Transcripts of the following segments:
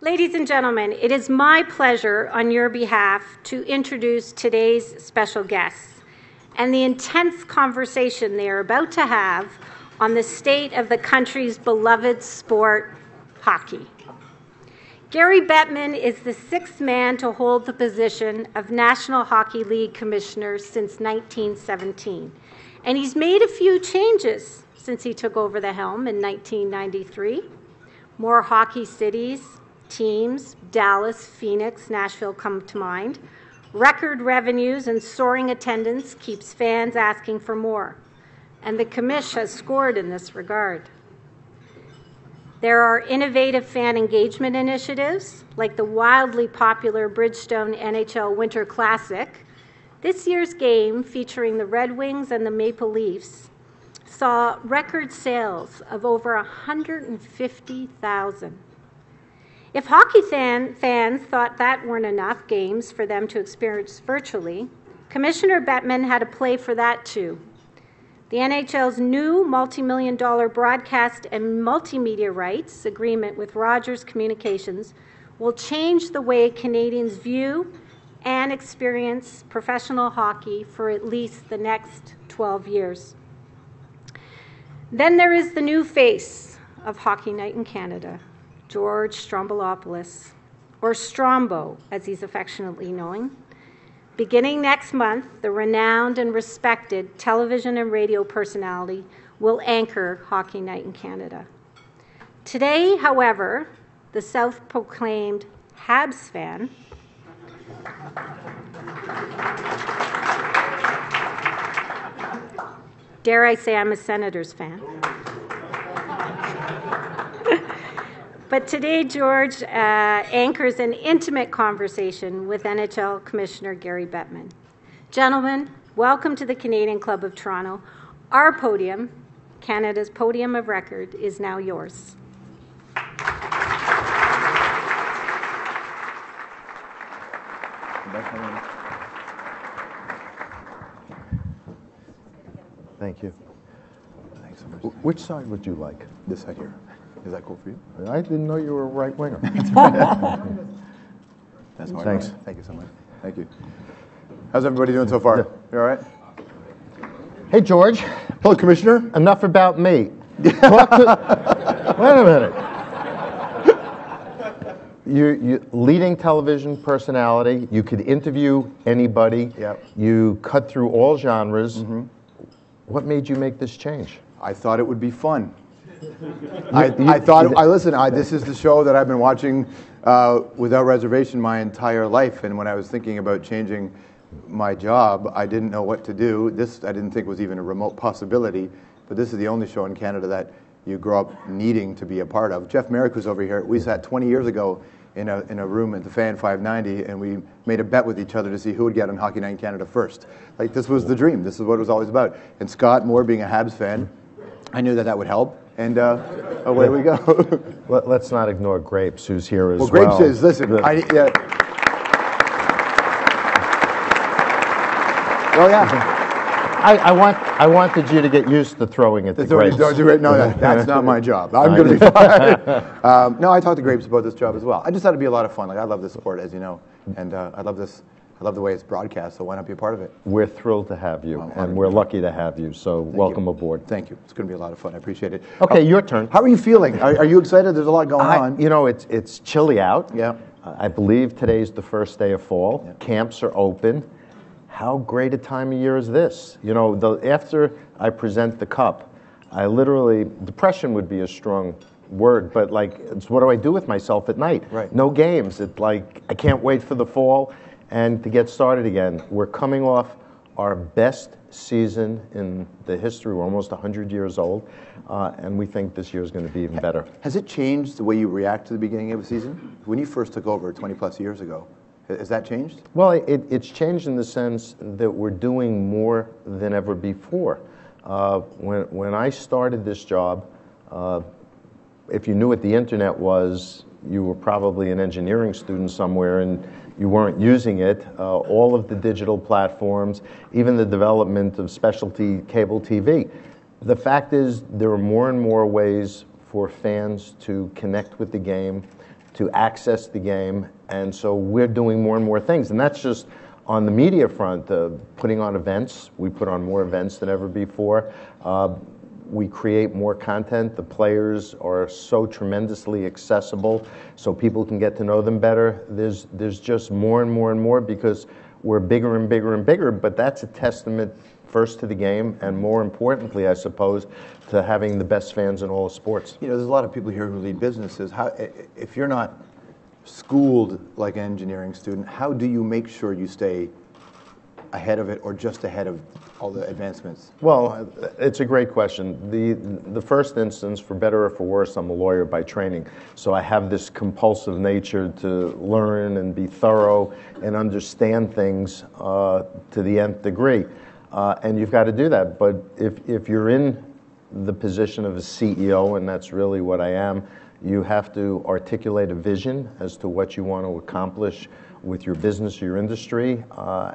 Ladies and gentlemen, it is my pleasure on your behalf to introduce today's special guests and the intense conversation they are about to have on the state of the country's beloved sport, hockey. Gary Bettman is the sixth man to hold the position of National Hockey League Commissioner since 1917, and he's made a few changes since he took over the helm in 1993. More hockey cities, teams, Dallas, Phoenix, Nashville come to mind. Record revenues and soaring attendance keeps fans asking for more, and the commish has scored in this regard. There are innovative fan engagement initiatives, like the wildly popular Bridgestone NHL Winter Classic. This year's game, featuring the Red Wings and the Maple Leafs, saw record sales of over 150,000. If hockey fans thought that weren't enough games for them to experience virtually, Commissioner Bettman had a play for that too. The NHL's new multi-million-dollar broadcast and multimedia rights agreement with Rogers Communications will change the way Canadians view and experience professional hockey for at least the next 12 years. Then there is the new face of Hockey Night in Canada, George Stroumboulopoulos, or Strombo, as he's affectionately known. Beginning next month, the renowned and respected television and radio personality will anchor Hockey Night in Canada. Today, however, the self-proclaimed Habs fan dare I say I'm a Senators fan. But today, George anchors an intimate conversation with NHL Commissioner Gary Bettman. Gentlemen, welcome to the Canadian Club of Toronto. Our podium, Canada's podium of record, is now yours. Thank you. Thanks so much. Which side would you like? This side here. Is that cool for you? I didn't know you were a right winger. That's my Thanks. right. Thank you so much. Thank you. How's everybody doing so far? You all right? Hey, George. Hello, Commissioner. Enough about me. Wait a minute. You're leading television personality. You could interview anybody. Yep. You cut through all genres. Mm-hmm. What made you make this change? I thought it would be fun. This is the show that I've been watching without reservation my entire life. And when I was thinking about changing my job, I didn't know what to do. This I didn't think was even a remote possibility. But this is the only show in Canada that you grow up needing to be a part of. Jeff Merrick was over here. We sat 20 years ago in a room at the Fan 590, and we made a bet with each other to see who would get on Hockey Night in Canada first. Like, this was the dream. This is what it was always about. And Scott Moore, being a Habs fan, I knew that would help. And away we go. Let's not ignore Grapes, who's here as well. Well, Grapes is, listen, Oh, yeah. I wanted you to get used to throwing at the Grapes. No, that's not my job. I'm going to be fine. No, I talked to Grapes about this job as well. I just thought it'd be a lot of fun. Like, I love this sport, as you know, and I love this. I love the way it's broadcast, so why not be a part of it? We're thrilled to have you, and we're lucky to have you, so welcome aboard. Thank you. It's going to be a lot of fun. I appreciate it. Okay, your turn. How are you feeling? Are you excited? There's a lot going on. You know, it's chilly out. Yeah. I believe today's the first day of fall. Yeah. Camps are open. How great a time of year is this? You know, after I present the cup, I literally, depression would be a strong word, but like, it's what do I do with myself at night? Right. No games. It's like, I can't wait for the fall and to get started again. We're coming off our best season in the history. We're almost 100 years old, and we think this year is going to be even better. Has it changed the way you react to the beginning of a season? When you first took over 20 plus years ago, has that changed? Well, it's changed in the sense that we're doing more than ever before. When I started this job, if you knew what the internet was, you were probably an engineering student somewhere and you weren't using it. All of the digital platforms, even the development of specialty cable TV. The fact is there are more and more ways for fans to connect with the game, to access the game, and so we're doing more and more things. And that's just on the media front, putting on events. We put on more events than ever before. We create more content. The players are so tremendously accessible, so people can get to know them better. There's just more and more and more because we're bigger and bigger and bigger, but that's a testament first to the game, and more importantly, I suppose, to having the best fans in all of sports. You know, there's a lot of people here who lead businesses. If you're not schooled like an engineering student, how do you make sure you stay ahead of it or just ahead of all the advancements? Well, it's a great question. The first instance, for better or for worse, I'm a lawyer by training, so I have this compulsive nature to learn and be thorough and understand things to the nth degree. And you've got to do that. But if you're in the position of a CEO, and that's really what I am, you have to articulate a vision as to what you want to accomplish with your business or your industry,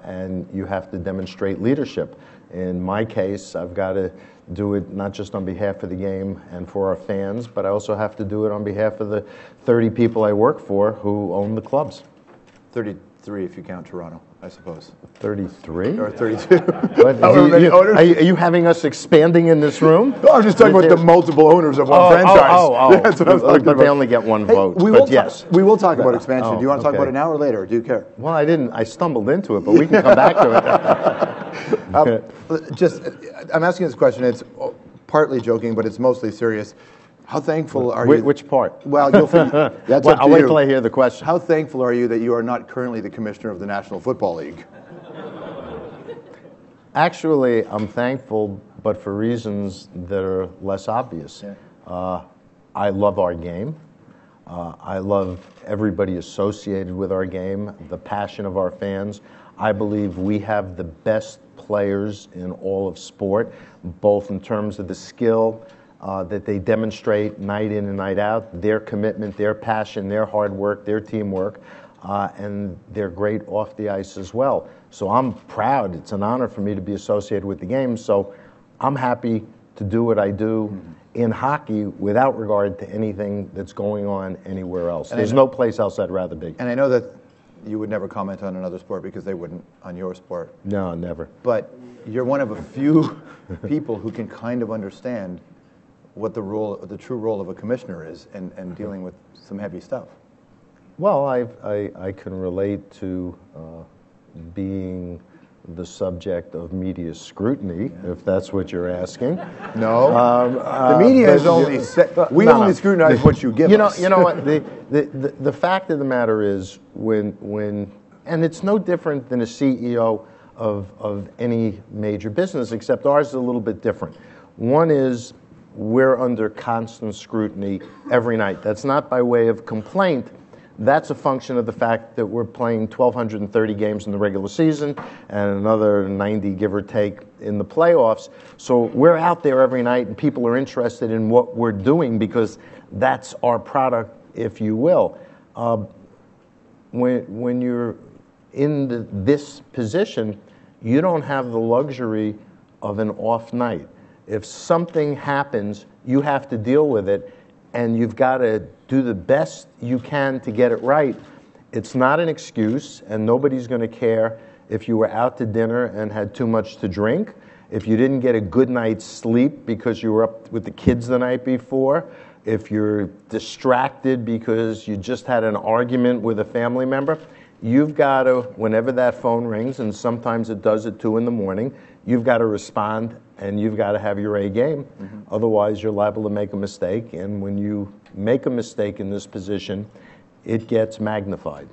and you have to demonstrate leadership. In my case, I've got to do it not just on behalf of the game and for our fans, but I also have to do it on behalf of the 30 people I work for who own the clubs. 33 if you count Toronto, I suppose. 33? Or 32. Are you having us expanding in this room? No, I'm just talking about the multiple owners of one franchise. Yeah, that's what I was talking but about. they only get one vote. We will talk about expansion. Do you want to talk okay. about it now or later? Or do you care? Well, I stumbled into it, but we can come back to it. I'm asking this question. It's partly joking, but it's mostly serious. How thankful are you? Which part? Well, that's up to I'll wait till I hear the question. How thankful are you that you are not currently the commissioner of the National Football League? Actually, I'm thankful, but for reasons that are less obvious. Yeah. I love our game. I love everybody associated with our game, the passion of our fans. I believe we have the best players in all of sport, both in terms of the skill that they demonstrate night in and night out, their commitment, their passion, their hard work, their teamwork, and they're great off the ice as well. So I'm proud. It's an honor for me to be associated with the game. So I'm happy to do what I do in hockey without regard to anything that's going on anywhere else. There's no place else I'd rather be. And I know that you would never comment on another sport because they wouldn't on your sport. No, never. But you're one of a few people who can kind of understand what the true role of a commissioner is and dealing with some heavy stuff. Well, I can relate to being the subject of media scrutiny, if that's what you're asking. No, the media is only only scrutinize what you give us. You know what? The fact of the matter is when and it's no different than a CEO of any major business, except ours is a little bit different. One is we're under constant scrutiny every night. That's not by way of complaint. That's a function of the fact that we're playing 1,230 games in the regular season and another 90, give or take, in the playoffs. So we're out there every night and people are interested in what we're doing because that's our product, if you will. When you're in this position, you don't have the luxury of an off night. If something happens, you have to deal with it, and you've got to do the best you can to get it right. It's not an excuse, and nobody's going to care if you were out to dinner and had too much to drink, if you didn't get a good night's sleep because you were up with the kids the night before, if you're distracted because you just had an argument with a family member. You've got to, whenever that phone rings, and sometimes it does at 2 in the morning, you've got to respond and you've got to have your A game. Mm-hmm. Otherwise, you're liable to make a mistake. And when you make a mistake in this position, it gets magnified.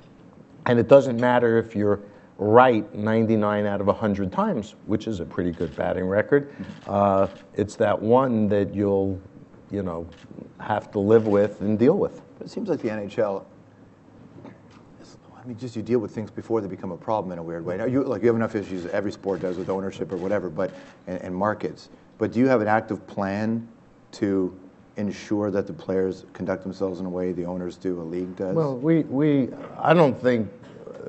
And it doesn't matter if you're right 99 out of 100 times, which is a pretty good batting record. It's that one that you'll, have to live with and deal with. But it seems like the NHL, just you deal with things before they become a problem in a weird way. Now, you have enough issues, every sport does, with ownership or whatever, and markets. But do you have an active plan to ensure that the players conduct themselves in a way the owners do, a league does? Well, I don't think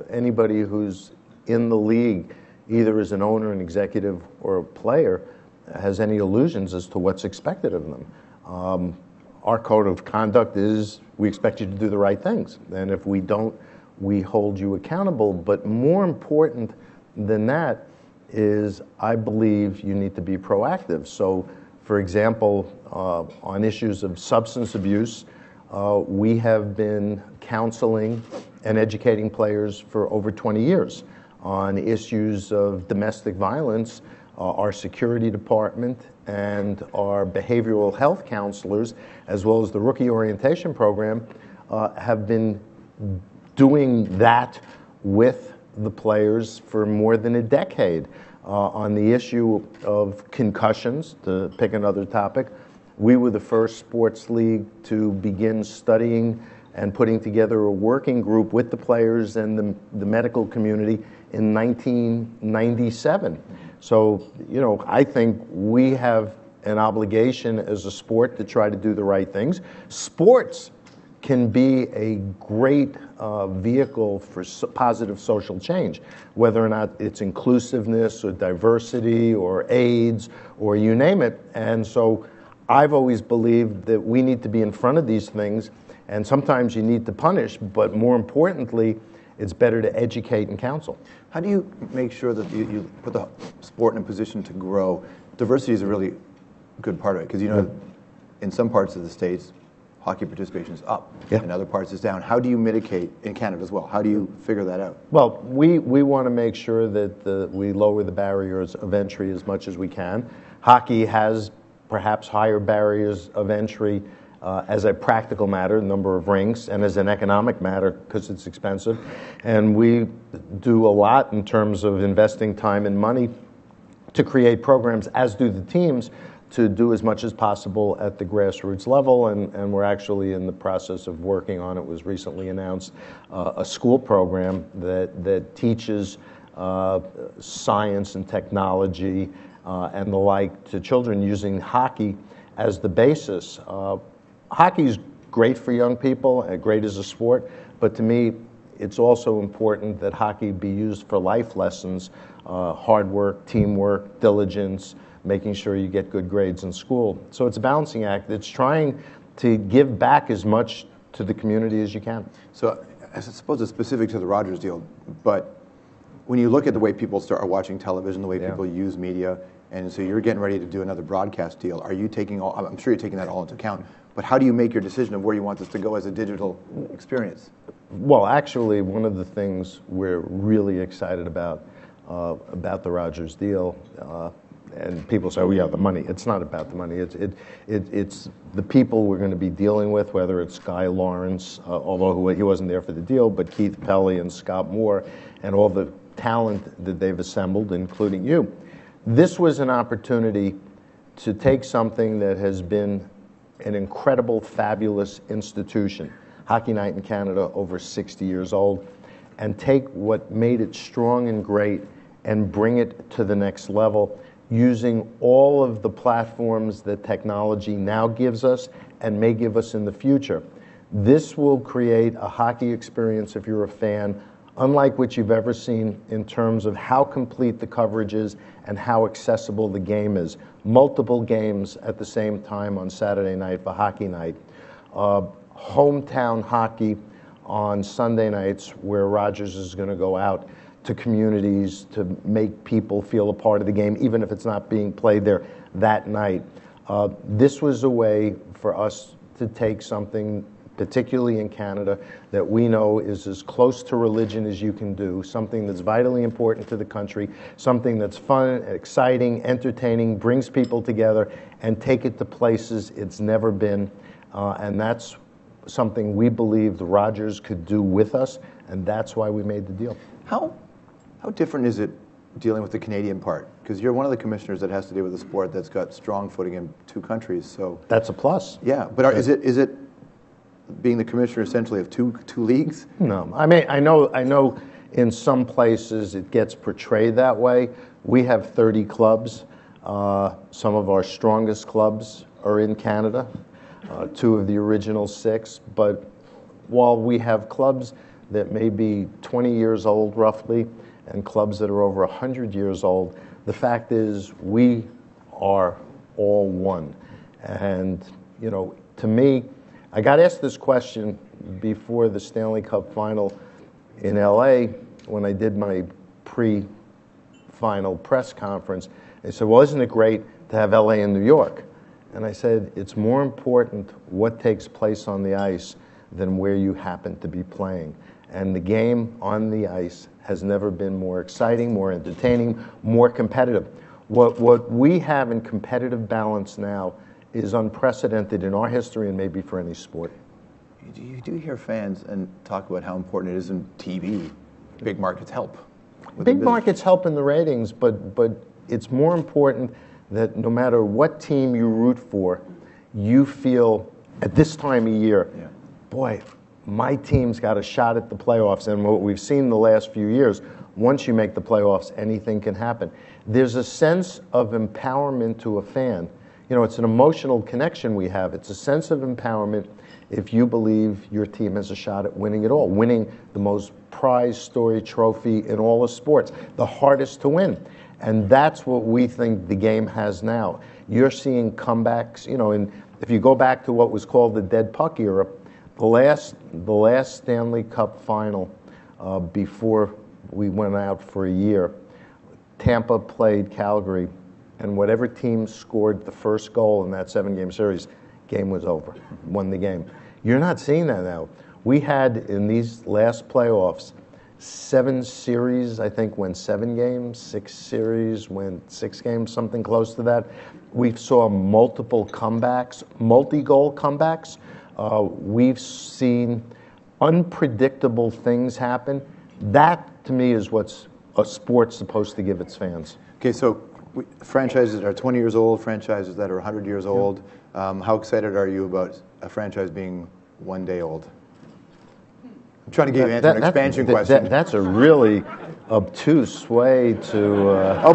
anybody who's in the league, either as an owner, an executive, or a player, has any illusions as to what's expected of them. our code of conduct is we expect you to do the right things. And if we don't, we hold you accountable. But more important than that is I believe you need to be proactive. So, for example, on issues of substance abuse, we have been counseling and educating players for over 20 years. On issues of domestic violence, our security department and our behavioral health counselors, as well as the rookie orientation program, have been doing that with the players for more than a decade. On the issue of concussions, to pick another topic, we were the first sports league to begin studying and putting together a working group with the players and the medical community in 1997. So, you know, I think we have an obligation as a sport to try to do the right things. Sports can be a great vehicle for positive social change, whether or not it's inclusiveness or diversity or AIDS or you name it. And so I've always believed that we need to be in front of these things, and sometimes you need to punish, but more importantly, it's better to educate and counsel. How do you make sure that you put the sport in a position to grow? Diversity is a really good part of it, because, you know, in some parts of the States, hockey participation is up, in other parts it's down. How do you mitigate, in Canada as well, how do you figure that out? Well, we want to make sure that we lower the barriers of entry as much as we can. Hockey has perhaps higher barriers of entry as a practical matter, number of rinks, and as an economic matter because it's expensive. And we do a lot in terms of investing time and money to create programs, as do the teams, to do as much as possible at the grassroots level, and we're actually in the process of working on, it was recently announced, a school program that teaches science and technology and the like to children using hockey as the basis. Hockey is great for young people, great as a sport, but to me, it's also important that hockey be used for life lessons, hard work, teamwork, diligence, making sure you get good grades in school. So it's a balancing act. It's trying to give back as much to the community as you can. So I suppose it's specific to the Rogers deal, but when you look at the way people are watching television, the way people use media, and so you're getting ready to do another broadcast deal, are you taking all, I'm sure you're taking that all into account, but how do you make your decision of where you want this to go as a digital experience? Well, actually, one of the things we're really excited about the Rogers deal, and people say, oh yeah, the money. It's not about the money. It's the people we're going to be dealing with, whether it's Guy Lawrence, although he wasn't there for the deal, but Keith Pelley and Scott Moore, and all the talent that they've assembled, including you. This was an opportunity to take something that has been an incredible, fabulous institution, Hockey Night in Canada, over 60 years old, and take what made it strong and great and bring it to the next level, using all of the platforms that technology now gives us and may give us in the future. This will create a hockey experience, if you're a fan, unlike what you've ever seen in terms of how complete the coverage is and how accessible the game is. Multiple games at the same time on Saturday night for Hockey Night. Hometown hockey on Sunday nights, where Rogers is going to go out to communities to make people feel a part of the game, even if it's not being played there that night. This was a way for us to take something, particularly in Canada, that we know is as close to religion as you can do, something that's vitally important to the country, something that's fun, exciting, entertaining, brings people together, and take it to places it's never been. And that's something we believe the Rogers could do with us, and that's why we made the deal. How different is it dealing with the Canadian part? Because you're one of the commissioners that has to deal with a sport that's got strong footing in two countries. So that's a plus. Yeah, but is it being the commissioner essentially of two leagues? No, I mean I know in some places it gets portrayed that way. We have 30 clubs. Some of our strongest clubs are in Canada. 2 of the original 6. But while we have clubs that may be 20 years old roughly, and clubs that are over 100 years old, the fact is we are all one. And, you know, to me, I got asked this question before the Stanley Cup final in LA when I did my pre-final press conference. They said, well, isn't it great to have LA and New York? And I said, it's more important what takes place on the ice than where you happen to be playing. And the game on the ice has never been more exciting, more entertaining, more competitive. What we have in competitive balance now is unprecedented in our history and maybe for any sport. You do hear fans and talk about how important it is in TV. Big markets help. Big markets help in the ratings, but it's more important that no matter what team you root for, you feel at this time of year, boy, my team's got a shot at the playoffs. And what we've seen the last few years, once you make the playoffs, anything can happen. There's a sense of empowerment to a fan. You know, it's an emotional connection we have. It's a sense of empowerment if you believe your team has a shot at winning it all, winning the most prized story trophy in all of sports, the hardest to win. And that's what we think the game has now. You're seeing comebacks, you know, and if you go back to what was called the dead puck era, the last Stanley Cup final before we went out for a year, Tampa played Calgary, and whatever team scored the first goal in that 7-game series, game was over, won the game. You're not seeing that now. We had, in these last playoffs, 7 series, I think, went 7 games, 6 series went 6 games, something close to that. We saw multiple comebacks, multi-goal comebacks. We've seen unpredictable things happen. That, to me, is what's a sport's supposed to give its fans. Okay, so franchises that are 20 years old, franchises that are 100 years old. How excited are you about a franchise being 1 day old? I'm trying to get you an expansion question. That's a really obtuse way to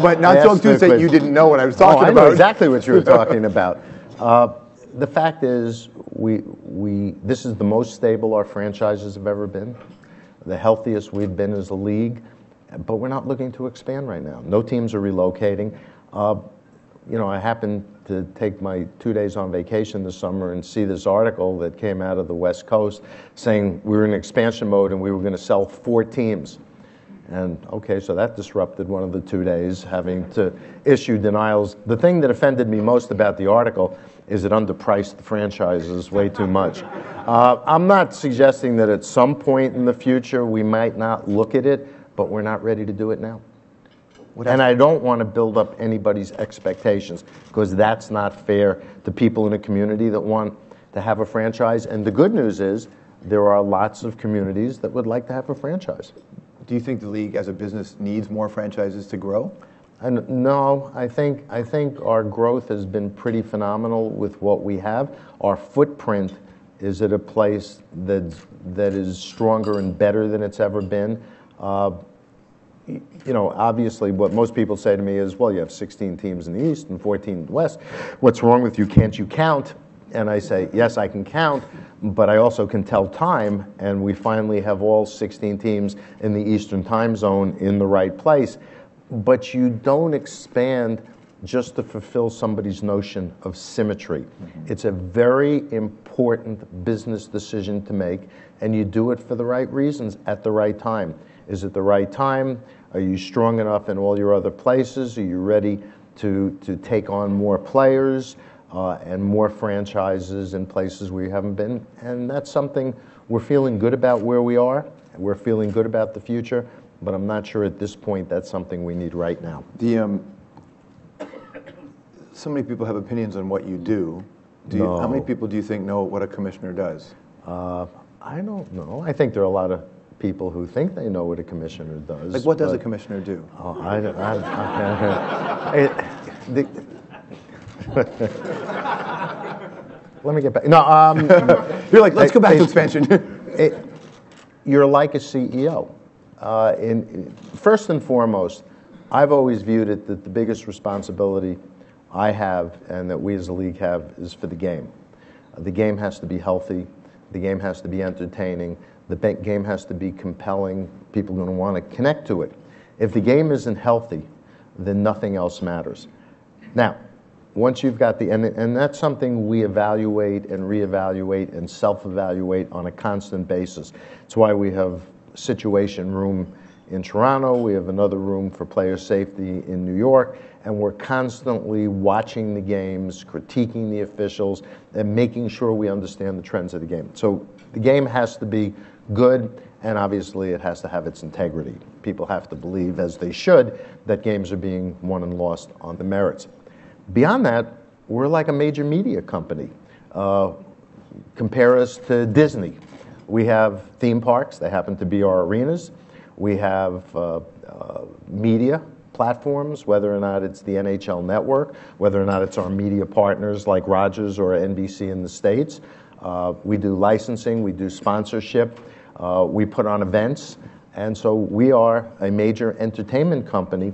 but not so obtuse that you didn't know what I was talking about. I know exactly what you were talking about. The fact is, this is the most stable our franchises have ever been, the healthiest we've been as a league, but we're not looking to expand right now. No teams are relocating. You know, I happened to take my 2 days on vacation this summer and see this article that came out of the West Coast saying we were in expansion mode and we were going to sell 4 teams. And okay, so that disrupted one of the 2 days, having to issue denials. The thing that offended me most about the article is it underpriced the franchises way too much. I'm not suggesting that at some point in the future we might not look at it, but we're not ready to do it now. And I don't want to build up anybody's expectations, because that's not fair to people in a community that want to have a franchise. And the good news is there are lots of communities that would like to have a franchise. Do you think the league as a business needs more franchises to grow? And no, I think our growth has been pretty phenomenal with what we have. Our footprint is at a place that is stronger and better than it's ever been. You know, obviously what most people say to me is, well, you have 16 teams in the East and 14 in the West. What's wrong with you? Can't you count? And I say, yes, I can count, but I also can tell time, and we finally have all 16 teams in the Eastern time zone in the right place. But you don't expand just to fulfill somebody's notion of symmetry. Mm-hmm. It's a very important business decision to make, and you do it for the right reasons at the right time. Is it the right time? Are you strong enough in all your other places? Are you ready to take on more players and more franchises in places where you haven't been? And that's something we're feeling good about where we are. We're feeling good about the future, but I'm not sure at this point that's something we need right now. So many people have opinions on what you do. How many people do you think know what a commissioner does? I don't know. I think there are a lot of people who think they know what a commissioner does. Like, what does a commissioner do? Oh, let me get back. No, you're like, let's go back to expansion. You're like a CEO. First and foremost, I've always viewed it that the biggest responsibility I have and that we as a league have is for the game. The game has to be healthy. The game has to be entertaining. The game has to be compelling. People are going to want to connect to it. If the game isn't healthy, then nothing else matters. Now, once you've got and that's something we evaluate and reevaluate and self-evaluate on a constant basis. It's why we have situation room in Toronto, we have another room for player safety in New York, and we're constantly watching the games, critiquing the officials, and making sure we understand the trends of the game. So the game has to be good, and obviously it has to have its integrity. People have to believe, as they should, that games are being won and lost on the merits. Beyond that, we're like a major media company. Compare us to Disney. We have theme parks, they happen to be our arenas. We have media platforms, whether or not it's the NHL network, whether or not it's our media partners like Rogers or NBC in the States. We do licensing, we do sponsorship, we put on events, and so we are a major entertainment company,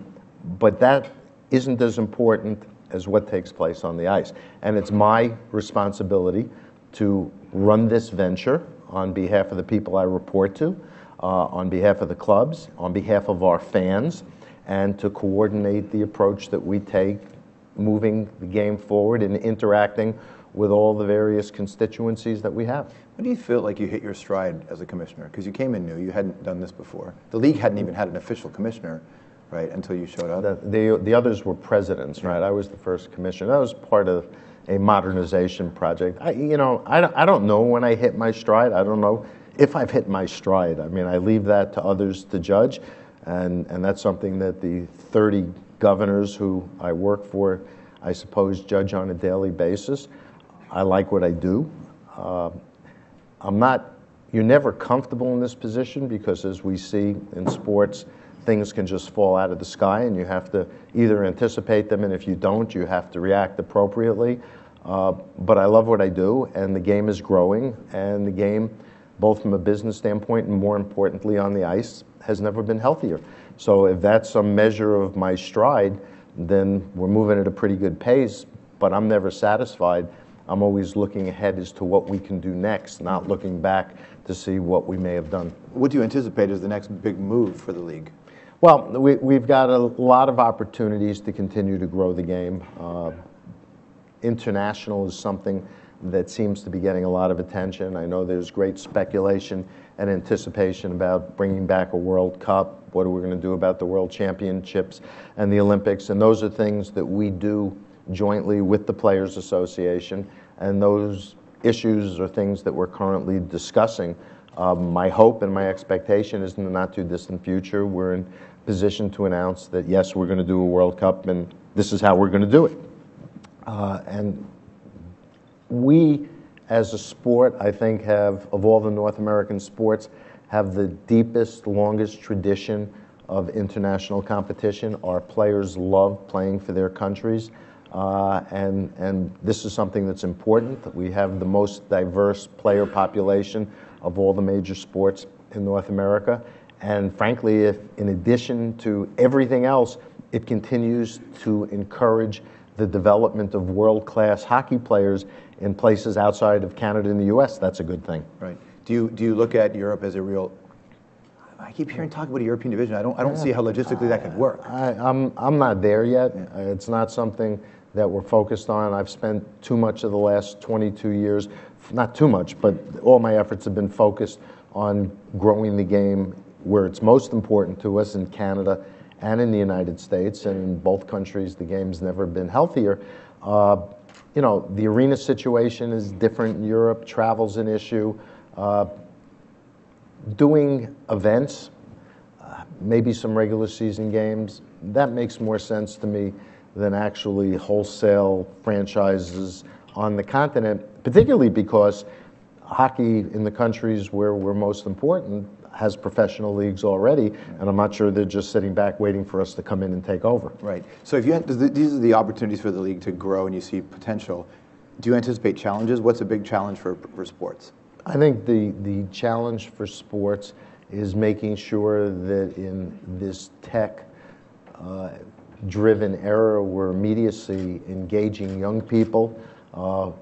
but that isn't as important as what takes place on the ice. And it's my responsibility to run this venture on behalf of the people I report to, on behalf of the clubs, on behalf of our fans, and to coordinate the approach that we take moving the game forward and interacting with all the various constituencies that we have. When do you feel like you hit your stride as a commissioner? Because you came in new, you hadn't done this before. The league hadn't even had an official commissioner, right, until you showed up? The others were presidents, right? I was the first commissioner. That was part of a modernization project. I don't know when I hit my stride. I don't know if I've hit my stride. I mean, I leave that to others to judge, and that's something that the 30 governors who I work for, I suppose, judge on a daily basis. I like what I do. You're never comfortable in this position because, as we see in sports, things can just fall out of the sky and you have to either anticipate them, and if you don't, you have to react appropriately. But I love what I do, and the game is growing, and the game, both from a business standpoint and more importantly on the ice, has never been healthier. So if that's some measure of my stride, then we're moving at a pretty good pace, but I'm never satisfied. I'm always looking ahead as to what we can do next, not looking back to see what we may have done. What do you anticipate is the next big move for the league? Well, we've got a lot of opportunities to continue to grow the game. International is something that seems to be getting a lot of attention. I know there's great speculation and anticipation about bringing back a World Cup. What are we going to do about the World Championships and the Olympics? And those are things that we do jointly with the Players Association, and those issues are things that we're currently discussing. My hope and my expectation is in the not too distant future we're in position to announce that yes, we're going to do a World Cup and this is how we're going to do it. And we as a sport, I think, have, of all the North American sports, have the deepest, longest tradition of international competition. Our players love playing for their countries. And this is something that's important. We have the most diverse player population of all the major sports in North America. And frankly, if in addition to everything else, it continues to encourage the development of world-class hockey players in places outside of Canada and the U.S., that's a good thing. Right. Do you look at Europe as a real? I keep hearing talk about a European division. I don't see how logistically that could work. I'm not there yet. Yeah. It's not something that we're focused on. I've spent too much of the last 22 years, not too much, but all my efforts have been focused on growing the game where it's most important to us, in Canada and in the United States. And in both countries, the game's never been healthier. The arena situation is different in Europe. Travel's an issue. Doing events, maybe some regular season games, that makes more sense to me than actually wholesale franchises on the continent, particularly because hockey in the countries where we're most important has professional leagues already, and I'm not sure they're just sitting back waiting for us to come in and take over. Right. So if these are the opportunities for the league to grow and you see potential, do you anticipate challenges? What's a big challenge for sports? I think the challenge for sports is making sure that in this tech driven era where immediacy, engaging young people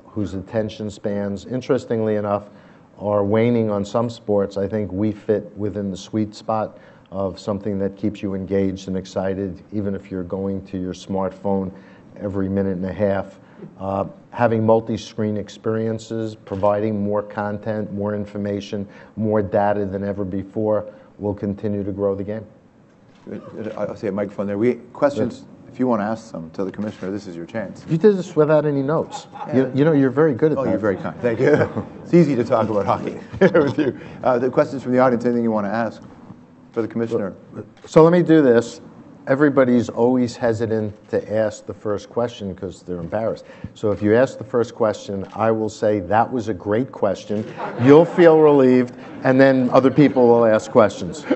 whose attention spans, interestingly enough, are waning on some sports. I think we fit within the sweet spot of something that keeps you engaged and excited, even if you're going to your smartphone every minute and a half. Having multi-screen experiences, providing more content, more information, more data than ever before will continue to grow the game. I'll see a microphone there. Questions, if you want to ask some to the Commissioner, this is your chance. You did this without any notes. Yeah. You know, you're very good at that. Oh, you're very kind. Thank you. It's easy to talk about hockey with you. The questions from the audience, anything you want to ask for the Commissioner? So let me do this. Everybody's always hesitant to ask the first question because they're embarrassed. So if you ask the first question, I will say, that was a great question. You'll feel relieved, and then other people will ask questions.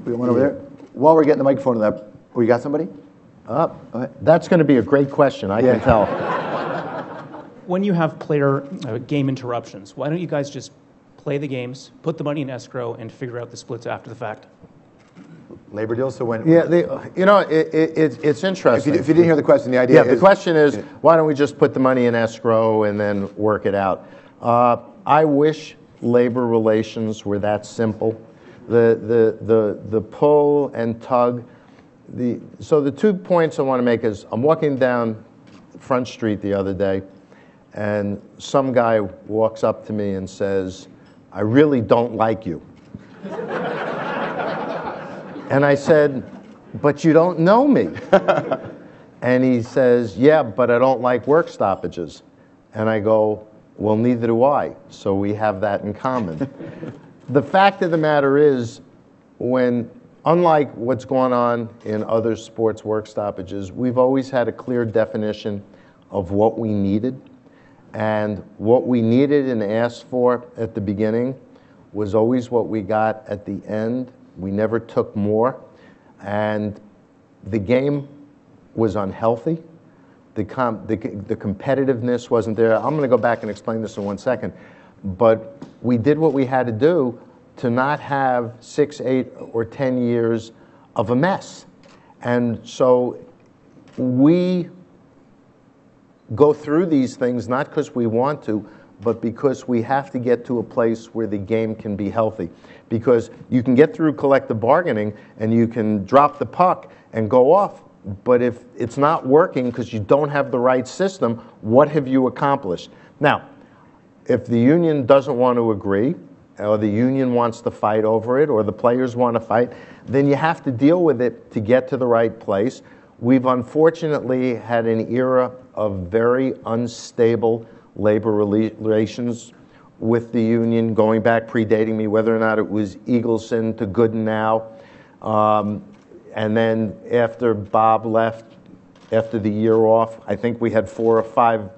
We got one over there. While we're getting the microphone to that, we got somebody? That's going to be a great question, I can tell. When you have player game interruptions, why don't you guys just play the games, put the money in escrow, and figure out the splits after the fact? Labor deals, so when... Yeah, it's interesting. If you didn't hear the question, the idea is... Yeah, the question is, why don't we just put the money in escrow and then work it out? I wish labor relations were that simple. The pull and tug. So the 2 points I want to make is, I'm walking down Front Street the other day, and some guy walks up to me and says, "I really don't like you." And I said, "But you don't know me." And he says, "Yeah, but I don't like work stoppages." And I go, "Well, neither do I, so we have that in common." The fact of the matter is, unlike what's going on in other sports work stoppages, we've always had a clear definition of what we needed. And what we needed and asked for at the beginning was always what we got at the end. We never took more. And the game was unhealthy. The competitiveness wasn't there. I'm going to go back and explain this in 1 second. But we did what we had to do to not have 6, 8, or 10 years of a mess. And so we go through these things not because we want to, but because we have to get to a place where the game can be healthy. Because you can get through collective bargaining and you can drop the puck and go off. But if it's not working because you don't have the right system, what have you accomplished? Now, if the union doesn't want to agree, or the union wants to fight over it, or the players want to fight, then you have to deal with it to get to the right place. We've unfortunately had an era of very unstable labor relations with the union, going back, predating me, whether or not it was Eagleson to Goodenow. And then after Bob left, after the year off, I think we had 4 or 5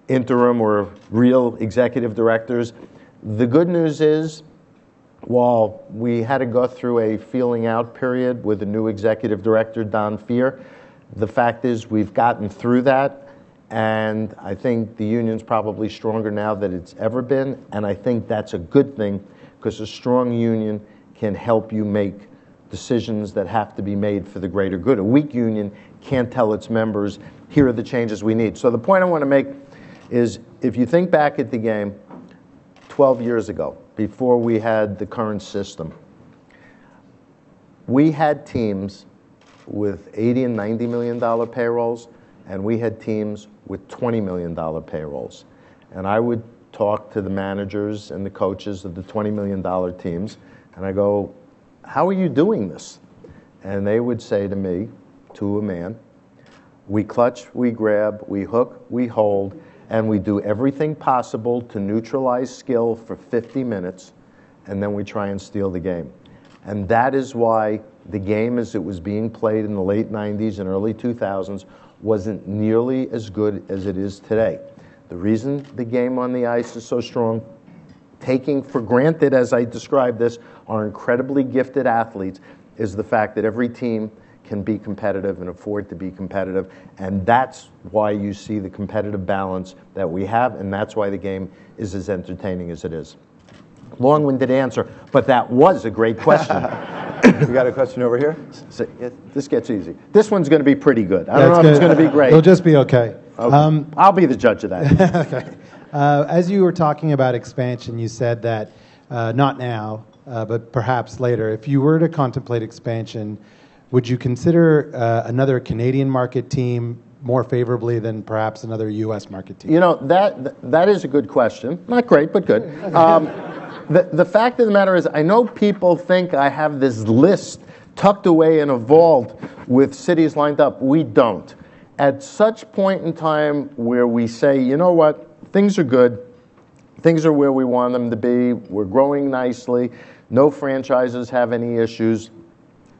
interim or real executive directors. The good news is, while we had to go through a feeling out period with a new executive director, Don Fear, the fact is we've gotten through that, and I think the union's probably stronger now than it's ever been, and I think that's a good thing, because a strong union can help you make decisions that have to be made for the greater good. A weak union can't tell its members, here are the changes we need. So the point I want to make is, if you think back at the game 12 years ago, before we had the current system, we had teams with $80 and $90 million payrolls, and we had teams with $20 million payrolls. And I would talk to the managers and the coaches of the $20 million teams, and I go, "How are you doing this?" And they would say to me, to a man, "We clutch, we grab, we hook, we hold, and we do everything possible to neutralize skill for 50 minutes, and then we try and steal the game." And that is why the game as it was being played in the late 90s and early 2000s wasn't nearly as good as it is today. The reason the game on the ice is so strong, taking for granted, as I described this, our incredibly gifted athletes, is the fact that every team can be competitive and afford to be competitive, and that's why you see the competitive balance that we have, and that's why the game is as entertaining as it is. Long-winded answer, but that was a great question. We got a question over here. So, this gets easy. This one's going to be pretty good. I don't know if it's going to be great. It'll just be okay. I'll be the judge of that. Okay. As you were talking about expansion, you said that not now, but perhaps later, if you were to contemplate expansion, would you consider another Canadian market team more favorably than perhaps another U.S. market team? You know, that is a good question. Not great, but good. The fact of the matter is, I know people think I have this list tucked away in a vault with cities lined up. We don't. At such point in time where we say, you know what, things are good, things are where we want them to be, we're growing nicely, no franchises have any issues,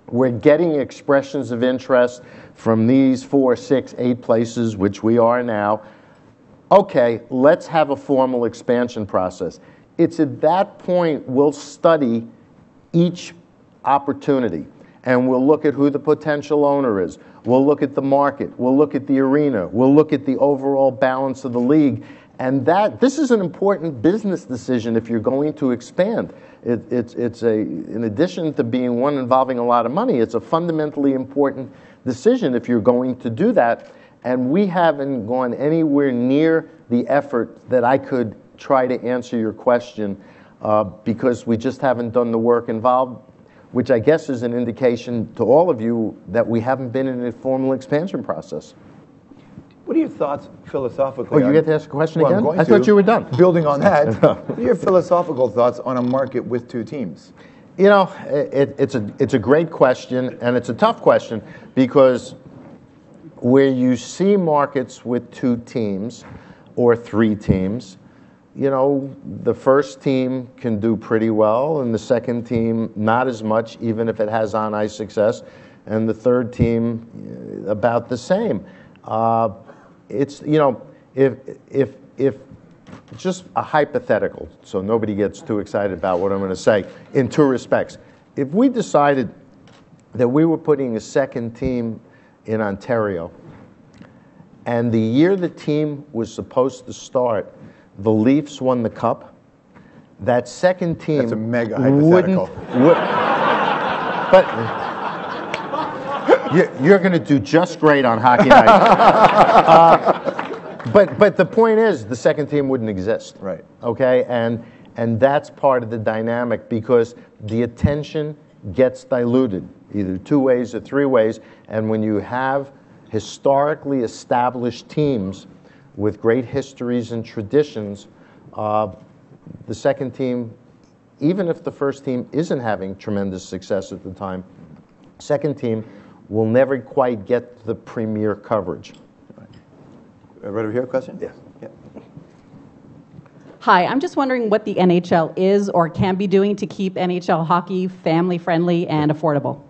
we're getting expressions of interest from these 4, 6, 8 places, which we are now. Okay, let's have a formal expansion process. It's at that point we'll study each opportunity, and we'll look at who the potential owner is. We'll look at the market. We'll look at the arena. We'll look at the overall balance of the league. And this is an important business decision if you're going to expand. In addition to being one involving a lot of money, it's a fundamentally important decision if you're going to do that. And we haven't gone anywhere near the effort that I could try to answer your question because we just haven't done the work involved, which I guess is an indication to all of you that we haven't been in a formal expansion process. What are your thoughts philosophically? Oh, you get to ask a question Well, again? I'm going I thought you were done. Building on that, what are your philosophical thoughts on a market with 2 teams? You know, it's a great question, and it's a tough question because where you see markets with 2 teams or 3 teams, you know, the first team can do pretty well, and the second team not as much, even if it has on-ice success, and the third team about the same. It's, you know, if just a hypothetical, so nobody gets too excited about what I'm going to say, in 2 respects. If we decided that we were putting a second team in Ontario, and the year the team was supposed to start, the Leafs won the Cup, that second team That's a mega hypothetical. But you're going to do just great on hockey night. But the point is, the second team wouldn't exist. Right. Okay? And that's part of the dynamic because the attention gets diluted, either 2 ways or 3 ways. And when you have historically established teams with great histories and traditions, the second team, even if the first team isn't having tremendous success at the time, second team will never quite get the premier coverage. Right over here, a question? Yes. Yeah. Hi, I'm just wondering what the NHL is or can be doing to keep NHL hockey family-friendly and affordable.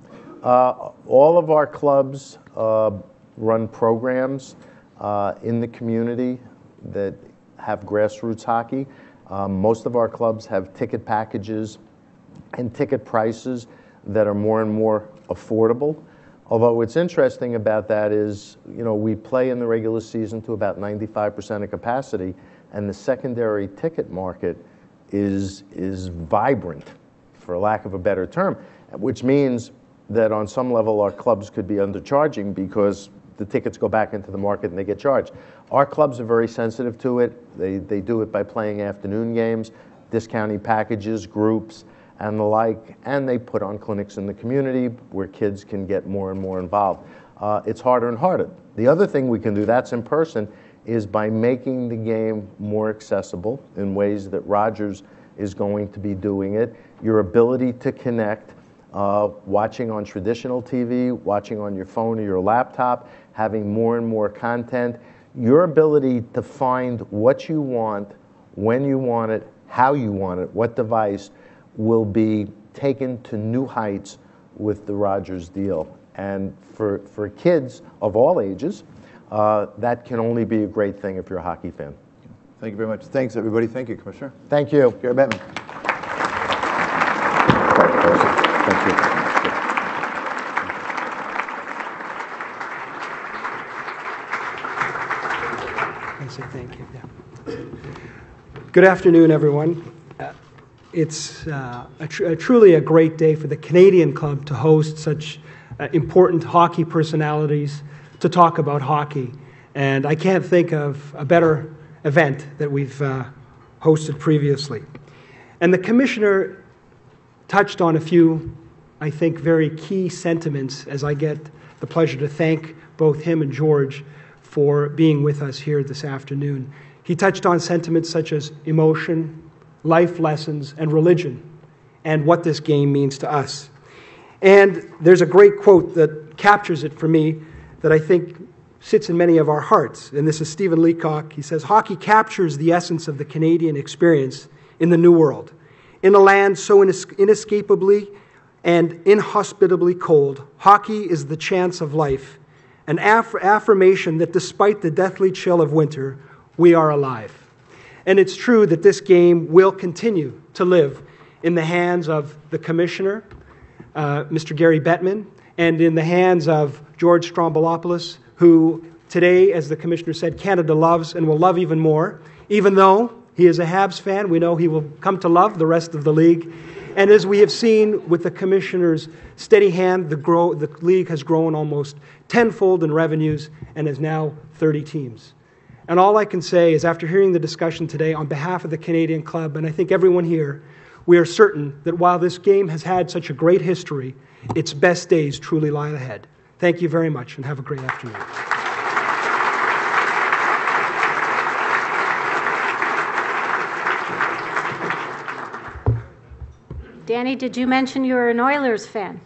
All of our clubs run programs in the community that have grassroots hockey. Most of our clubs have ticket packages and ticket prices that are more and more affordable. Although what's interesting about that is, you know, we play in the regular season to about 95% of capacity, and the secondary ticket market is vibrant, for lack of a better term, which means that on some level our clubs could be undercharging because the tickets go back into the market and they get charged. Our clubs are very sensitive to it. They do it by playing afternoon games, discounting packages, groups, and the like, and they put on clinics in the community where kids can get more and more involved. It's harder and harder. The other thing we can do, that's in person, is by making the game more accessible in ways that Rogers is going to be doing it. Your ability to connect, watching on traditional TV, watching on your phone or your laptop, having more and more content, your ability to find what you want, when you want it, how you want it, what device, will be taken to new heights with the Rogers deal. And for kids of all ages, that can only be a great thing if you're a hockey fan. Thank you very much. Thanks, everybody. Thank you, Commissioner. Thank you. Gary Bettman. Thank you. I say thank you. Yeah. Good afternoon, everyone. It's truly a great day for the Canadian Club to host such important hockey personalities to talk about hockey. And I can't think of a better event that we've hosted previously. And the Commissioner touched on a few I think, very key sentiments as I get the pleasure to thank both him and George for being with us here this afternoon. He touched on sentiments such as emotion, life lessons, and religion, and what this game means to us. And there's a great quote that captures it for me that I think sits in many of our hearts. And this is Stephen Leacock. He says, "Hockey captures the essence of the Canadian experience in the New World. In a land so inescapably and inhospitably cold, hockey is the chance of life, an affirmation that despite the deathly chill of winter, we are alive." And it's true that this game will continue to live in the hands of the Commissioner, Mr. Gary Bettman, and in the hands of George Stroumboulopoulos, who today, as the Commissioner said, Canada loves and will love even more. Even though he is a Habs fan, we know he will come to love the rest of the league. And as we have seen with the Commissioner's steady hand, the league has grown almost tenfold in revenues and is now 30 teams. And all I can say is, after hearing the discussion today on behalf of the Canadian Club, and I think everyone here, we are certain that while this game has had such a great history, its best days truly lie ahead. Thank you very much, and have a great afternoon. Danny, did you mention you were an Oilers fan?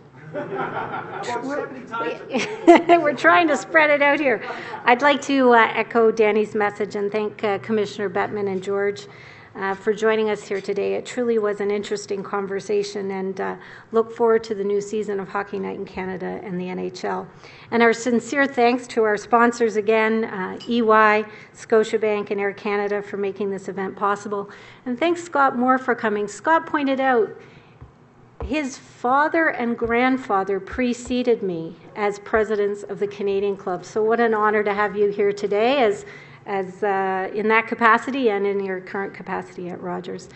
We're trying to spread it out here. I'd like to echo Danny's message and thank Commissioner Bettman and George for joining us here today. It truly was an interesting conversation, and look forward to the new season of Hockey Night in Canada and the NHL. And our sincere thanks to our sponsors again, EY, Scotiabank, and Air Canada for making this event possible. And thanks Scott Moore for coming. Scott pointed out his father and grandfather preceded me as presidents of the Canadian Club. So what an honor to have you here today as in that capacity and in your current capacity at Rogers.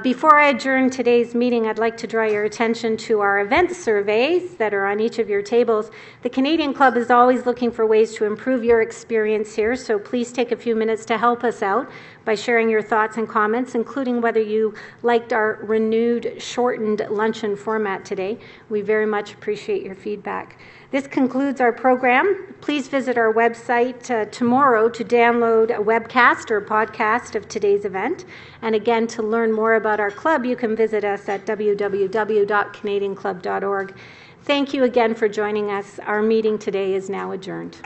Before I adjourn today's meeting, I'd like to draw your attention to our event surveys that are on each of your tables. The Canadian Club is always looking for ways to improve your experience here, so please take a few minutes to help us out by sharing your thoughts and comments, including whether you liked our renewed, shortened luncheon format today. We very much appreciate your feedback. This concludes our program. Please visit our website tomorrow to download a webcast or podcast of today's event. And again, to learn more about our club, you can visit us at www.canadianclub.org. Thank you again for joining us. Our meeting today is now adjourned.